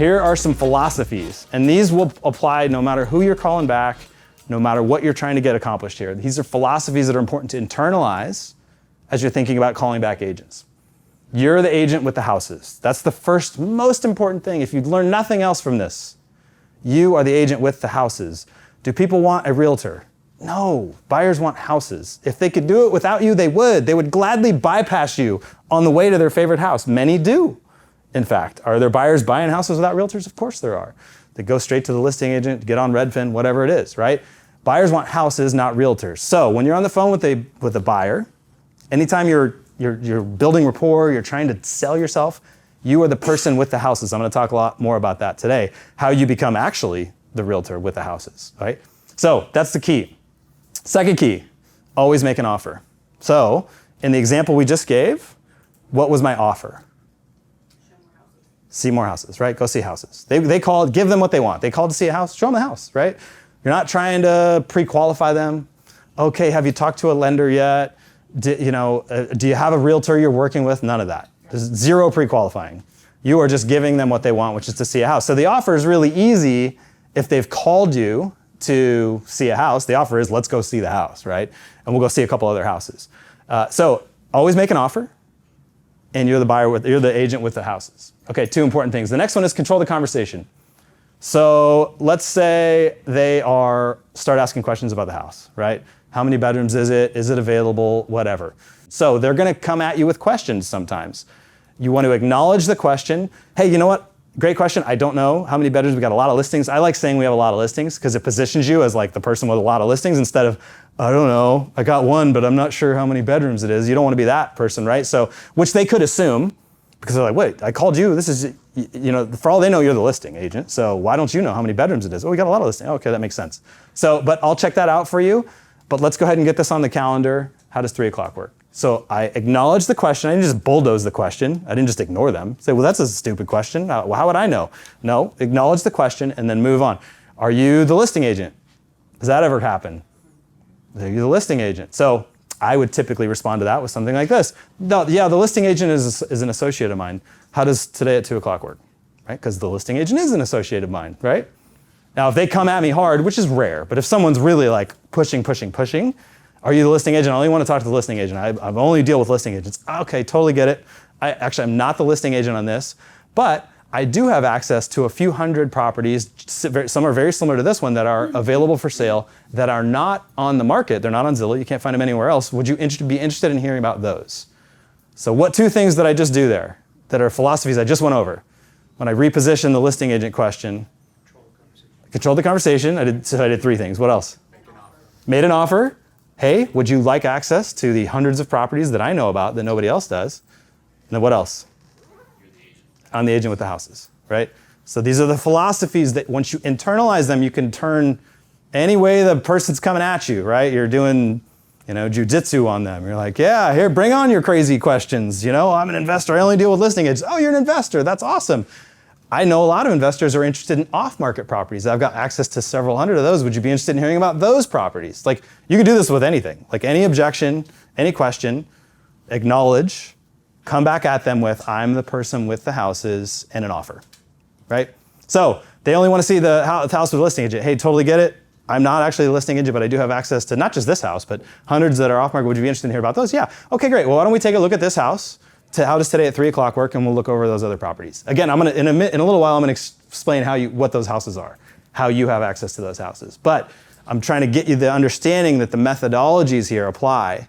Here are some philosophies, and these will apply no matter who you're calling back, no matter what you're trying to get accomplished here. These are philosophies that are important to internalize as you're thinking about calling back agents. You're the agent with the houses. That's the first most important thing. If you learn nothing else from this, you are the agent with the houses. Do people want a realtor? No, buyers want houses. If they could do it without you, they would. They would gladly bypass you on the way to their favorite house. Many do, in fact. Are there buyers buying houses without realtors? Of course there are. They go straight to the listing agent, get on Redfin, whatever it is, right? Buyers want houses, not realtors. So when you're on the phone with a buyer, anytime you're building rapport, you're trying to sell yourself, you are the person with the houses. I'm going to talk a lot more about that today, how you become actually the realtor with the houses, right? So that's the key. Second key, always make an offer. So in the example we just gave, what was my offer? See more houses, right? Go see houses. They called, give them what they want. They called to see a house, show them the house, right? You're not trying to pre-qualify them. Okay, have you talked to a lender yet? Do you have a realtor you're working with? None of that. There's zero pre-qualifying. You are just giving them what they want, which is to see a house. So the offer is really easy if they've called you to see a house. The offer is, let's go see the house, right? And we'll go see a couple other houses. So always make an offer, and you're the agent with the houses. Okay, two important things. The next one is control the conversation. So let's say they start asking questions about the house, right? How many bedrooms is it? Is it available? Whatever. So they're gonna come at you with questions sometimes. You want to acknowledge the question. Hey, you know what? Great question. I don't know how many bedrooms. We got a lot of listings. I like saying we have a lot of listings because it positions you as like the person with a lot of listings instead of, I don't know, I got one, but I'm not sure how many bedrooms it is. You don't want to be that person, right? So, which they could assume because they're like, wait, I called you. This is, for all they know, you're the listing agent. So why don't you know how many bedrooms it is? Oh, we got a lot of listings. Okay, that makes sense. So, but I'll check that out for you. But let's go ahead and get this on the calendar. How does 3 o'clock work? So I acknowledge the question. I didn't just bulldoze the question. I didn't just ignore them. Say, well, that's a stupid question. How would I know? No, acknowledge the question and then move on. Are you the listing agent? Does that ever happen? Are you the listing agent? So I would typically respond to that with something like this. No, yeah, the listing agent is an associate of mine. How does today at 2 o'clock work? Right? Because the listing agent is an associate of mine, right? Now, if they come at me hard, which is rare, but if someone's really like pushing, are you the listing agent? I only want to talk to the listing agent. I only deal with listing agents. Okay, totally get it. I'm not the listing agent on this, but I do have access to a few hundred properties. Some are very similar to this one that are available for sale that are not on the market. They're not on Zillow. You can't find them anywhere else. Would you be interested in hearing about those? So what two things did I just do there that are philosophies I just went over? When I repositioned the listing agent question, controlled the conversation. I did three things. What else? Made an offer. Hey, would you like access to the hundreds of properties that I know about that nobody else does? And then what else? I'm the agent with the houses, right? So these are the philosophies that once you internalize them, you can turn any way the person's coming at you, right? You're doing, jujitsu on them. You're like, yeah, here, bring on your crazy questions. I'm an investor. I only deal with listing agents. Oh, you're an investor. That's awesome. I know a lot of investors are interested in off-market properties. I've got access to several hundred of those. Would you be interested in hearing about those properties? Like, you can do this with anything. Like any objection, any question, acknowledge, come back at them with, I'm the person with the houses, and an offer, right? So they only want to see the house with a listing agent. Hey, totally get it. I'm not actually a listing agent, but I do have access to not just this house, but hundreds that are off-market. Would you be interested in hearing about those? Yeah. Okay, great. Well, why don't we take a look at this house? How does today at 3 o'clock work, and we'll look over those other properties. Again, in a little while, I'm gonna explain what those houses are, how you have access to those houses. But I'm trying to get you the understanding that the methodologies here apply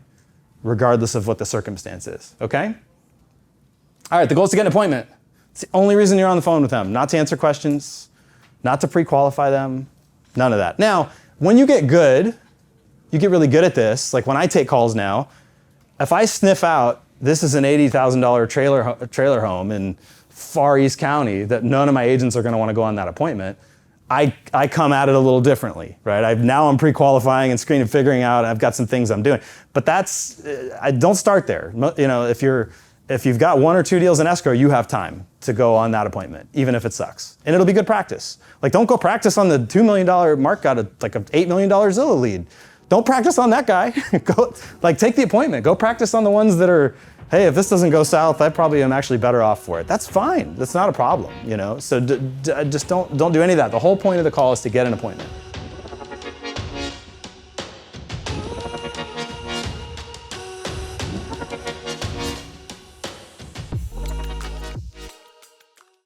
regardless of what the circumstance is, okay? All right, the goal is to get an appointment. It's the only reason you're on the phone with them, not to answer questions, not to pre-qualify them, none of that. Now, when you get good, you get really good at this, like when I take calls now, if I sniff out, this is an $80,000 trailer home in Far East County that none of my agents are going to want to go on that appointment, I come at it a little differently, right? Now I'm pre-qualifying and screening and figuring out, I've got some things I'm doing. But I don't start there. If you've got 1 or 2 deals in escrow, you have time to go on that appointment, even if it sucks. And it'll be good practice. Like, don't go practice on the $2 million Mark got an $8 million Zillow lead. Don't practice on that guy. Take the appointment. Go practice on the ones that hey, if this doesn't go south, I probably am actually better off for it. That's fine. That's not a problem, you know? So just don't do any of that. The whole point of the call is to get an appointment.